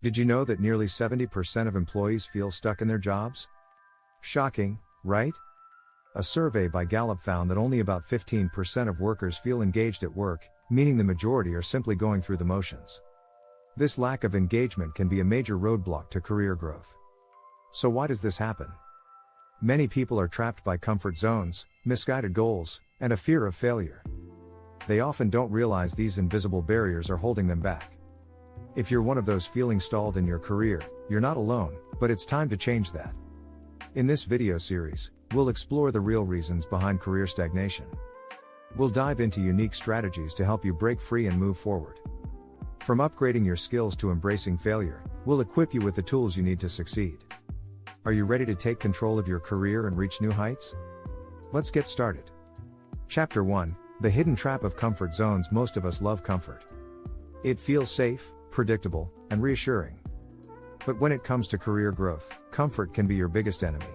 Did you know that nearly 70% of employees feel stuck in their jobs? Shocking, right? A survey by Gallup found that only about 15% of workers feel engaged at work, meaning the majority are simply going through the motions. This lack of engagement can be a major roadblock to career growth. So why does this happen? Many people are trapped by comfort zones, misguided goals, and a fear of failure. They often don't realize these invisible barriers are holding them back. If you're one of those feeling stalled in your career, you're not alone, but it's time to change that. In this video series, we'll explore the real reasons behind career stagnation. We'll dive into unique strategies to help you break free and move forward. From upgrading your skills to embracing failure, we'll equip you with the tools you need to succeed. Are you ready to take control of your career and reach new heights? Let's get started. Chapter 1: The Hidden Trap of Comfort Zones. Most of us love comfort. It feels safe, predictable, and reassuring. But when it comes to career growth, comfort can be your biggest enemy.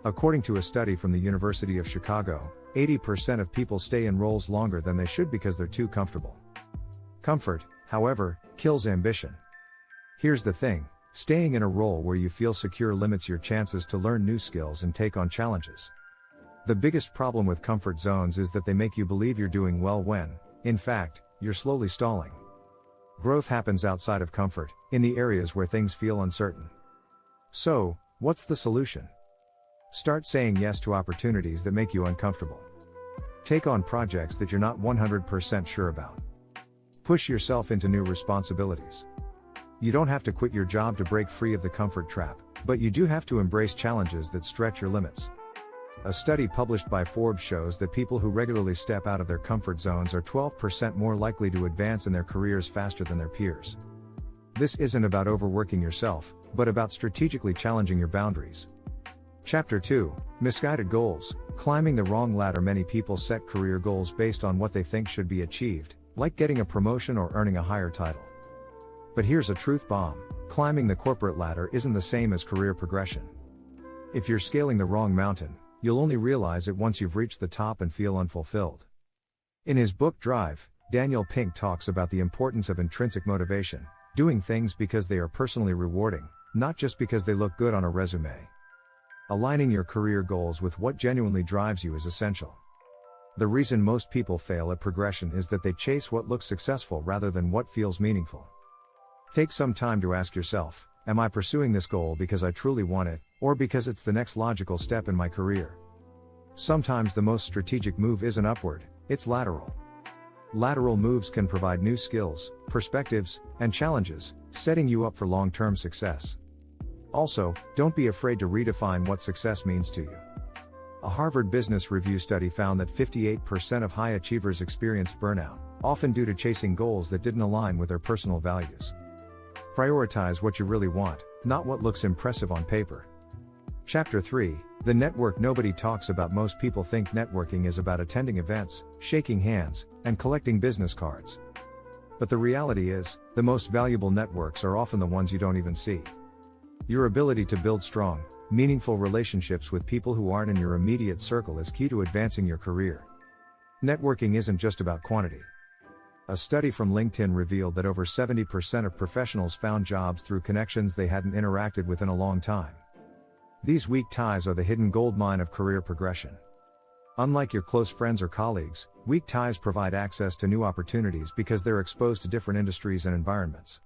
According to a study from the University of Chicago, 80% of people stay in roles longer than they should because they're too comfortable. Comfort, however, kills ambition. Here's the thing: staying in a role where you feel secure limits your chances to learn new skills and take on challenges. The biggest problem with comfort zones is that they make you believe you're doing well when, in fact, you're slowly stalling. Growth happens outside of comfort, in the areas where things feel uncertain. So, what's the solution? Start saying yes to opportunities that make you uncomfortable. Take on projects that you're not 100% sure about. Push yourself into new responsibilities. You don't have to quit your job to break free of the comfort trap, but you do have to embrace challenges that stretch your limits. A study published by Forbes shows that people who regularly step out of their comfort zones are 12% more likely to advance in their careers faster than their peers. This isn't about overworking yourself, but about strategically challenging your boundaries. Chapter 2: Misguided Goals. Climbing the wrong ladder. Many people set career goals based on what they think should be achieved, like getting a promotion or earning a higher title. But here's a truth bomb: climbing the corporate ladder isn't the same as career progression. If you're scaling the wrong mountain, you'll only realize it once you've reached the top and feel unfulfilled. In his book Drive, Daniel Pink talks about the importance of intrinsic motivation, doing things because they are personally rewarding, not just because they look good on a resume. Aligning your career goals with what genuinely drives you is essential. The reason most people fail at progression is that they chase what looks successful rather than what feels meaningful. Take some time to ask yourself, am I pursuing this goal because I truly want it, or because it's the next logical step in my career? Sometimes the most strategic move isn't upward, it's lateral. Lateral moves can provide new skills, perspectives, and challenges, setting you up for long-term success. Also, don't be afraid to redefine what success means to you. A Harvard Business Review study found that 58% of high achievers experienced burnout, often due to chasing goals that didn't align with their personal values. Prioritize what you really want, not what looks impressive on paper. Chapter 3: The Network Nobody Talks About. Most people think networking is about attending events, shaking hands, and collecting business cards. But the reality is, the most valuable networks are often the ones you don't even see. Your ability to build strong, meaningful relationships with people who aren't in your immediate circle is key to advancing your career. Networking isn't just about quantity. A study from LinkedIn revealed that over 70% of professionals found jobs through connections they hadn't interacted with in a long time. These weak ties are the hidden goldmine of career progression. Unlike your close friends or colleagues, weak ties provide access to new opportunities because they're exposed to different industries and environments.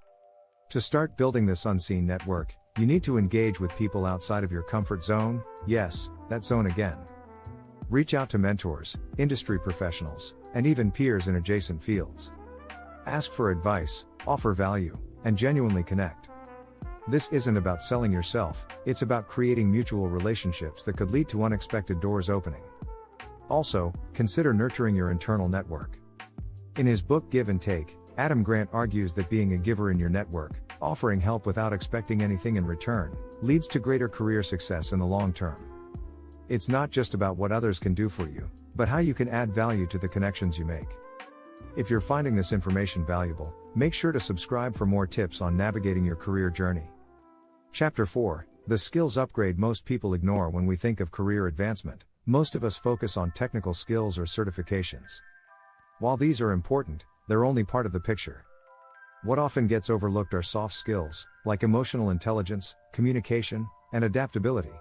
To start building this unseen network, you need to engage with people outside of your comfort zone. Yes, that zone again. Reach out to mentors, industry professionals, and even peers in adjacent fields. Ask for advice, offer value, and genuinely connect. This isn't about selling yourself, it's about creating mutual relationships that could lead to unexpected doors opening. Also, consider nurturing your internal network. In his book Give and Take, Adam Grant argues that being a giver in your network, offering help without expecting anything in return, leads to greater career success in the long term. It's not just about what others can do for you, but how you can add value to the connections you make. If you're finding this information valuable, make sure to subscribe for more tips on navigating your career journey. Chapter 4: The Skills Upgrade. Most people ignore when we think of career advancement. Most of us focus on technical skills or certifications. While these are important, they're only part of the picture. What often gets overlooked are soft skills, like emotional intelligence, communication, and adaptability.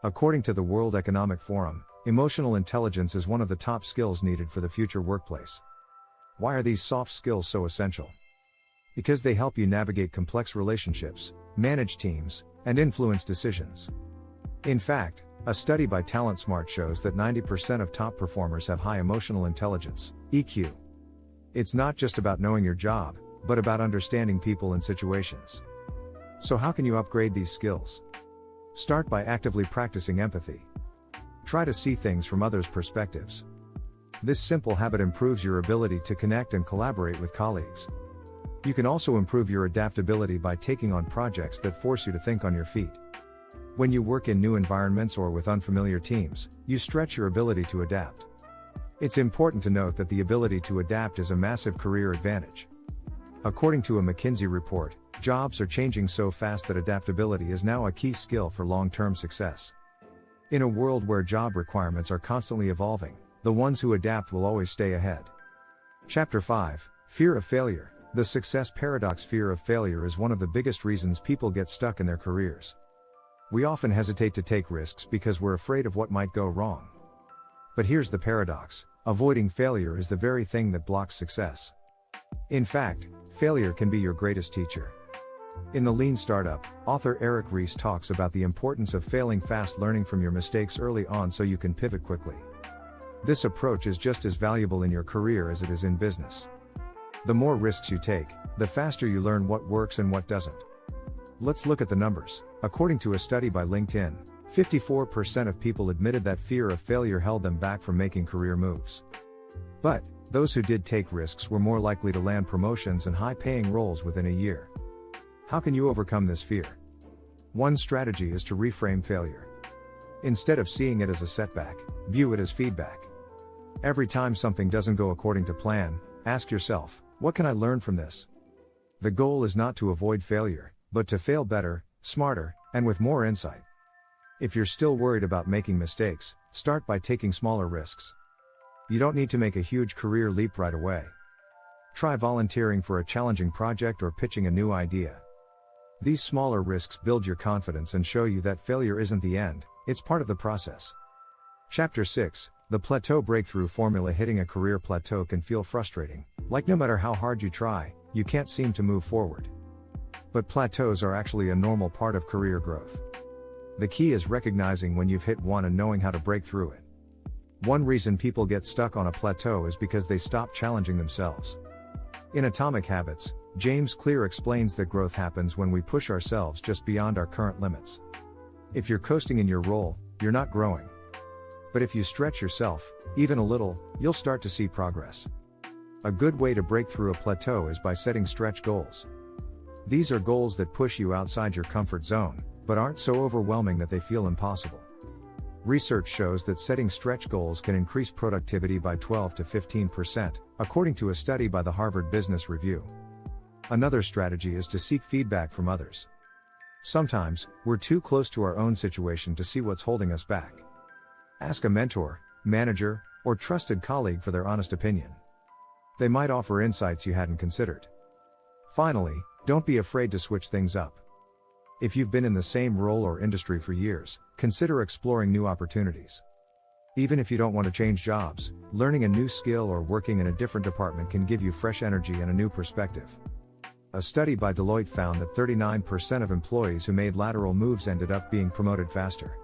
According to the World Economic Forum, emotional intelligence is one of the top skills needed for the future workplace. Why are these soft skills so essential? Because they help you navigate complex relationships, manage teams, and influence decisions. In fact, a study by TalentSmart shows that 90% of top performers have high emotional intelligence, EQ. It's not just about knowing your job, but about understanding people and situations. So how can you upgrade these skills? Start by actively practicing empathy. Try to see things from others' perspectives. This simple habit improves your ability to connect and collaborate with colleagues. You can also improve your adaptability by taking on projects that force you to think on your feet. When you work in new environments or with unfamiliar teams, you stretch your ability to adapt. It's important to note that the ability to adapt is a massive career advantage. According to a McKinsey report, jobs are changing so fast that adaptability is now a key skill for long-term success. In a world where job requirements are constantly evolving, the ones who adapt will always stay ahead. Chapter 5: Fear of Failure. The success paradox. Fear of failure is one of the biggest reasons people get stuck in their careers. We often hesitate to take risks because we're afraid of what might go wrong. But here's the paradox: avoiding failure is the very thing that blocks success. In fact, failure can be your greatest teacher. In The Lean Startup, author Eric Ries talks about the importance of failing fast, learning from your mistakes early on so you can pivot quickly. This approach is just as valuable in your career as it is in business. The more risks you take, the faster you learn what works and what doesn't. Let's look at the numbers. According to a study by LinkedIn, 54% of people admitted that fear of failure held them back from making career moves. But those who did take risks were more likely to land promotions and high-paying roles within a year. How can you overcome this fear? One strategy is to reframe failure. Instead of seeing it as a setback, view it as feedback. Every time something doesn't go according to plan, ask yourself, what can I learn from this? The goal is not to avoid failure, but to fail better, smarter, and with more insight. If you're still worried about making mistakes, start by taking smaller risks. You don't need to make a huge career leap right away. Try volunteering for a challenging project or pitching a new idea. These smaller risks build your confidence and show you that failure isn't the end, it's part of the process. Chapter 6: The Plateau Breakthrough Formula. Hitting a career plateau can feel frustrating, like no matter how hard you try, you can't seem to move forward. But plateaus are actually a normal part of career growth. The key is recognizing when you've hit one and knowing how to break through it. One reason people get stuck on a plateau is because they stop challenging themselves. In Atomic Habits, James Clear explains that growth happens when we push ourselves just beyond our current limits. If you're coasting in your role, you're not growing. But if you stretch yourself, even a little, you'll start to see progress. A good way to break through a plateau is by setting stretch goals. These are goals that push you outside your comfort zone, but aren't so overwhelming that they feel impossible. Research shows that setting stretch goals can increase productivity by 12 to 15%, according to a study by the Harvard Business Review. Another strategy is to seek feedback from others. Sometimes, we're too close to our own situation to see what's holding us back. Ask a mentor, manager, or trusted colleague for their honest opinion. They might offer insights you hadn't considered. Finally, don't be afraid to switch things up. If you've been in the same role or industry for years, consider exploring new opportunities. Even if you don't want to change jobs, learning a new skill or working in a different department can give you fresh energy and a new perspective. A study by Deloitte found that 39% of employees who made lateral moves ended up being promoted faster.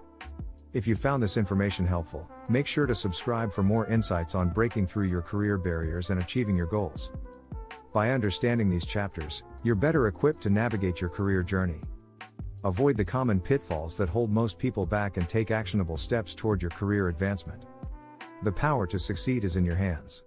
If you found this information helpful, make sure to subscribe for more insights on breaking through your career barriers and achieving your goals. By understanding these chapters, you're better equipped to navigate your career journey. Avoid the common pitfalls that hold most people back and take actionable steps toward your career advancement. The power to succeed is in your hands.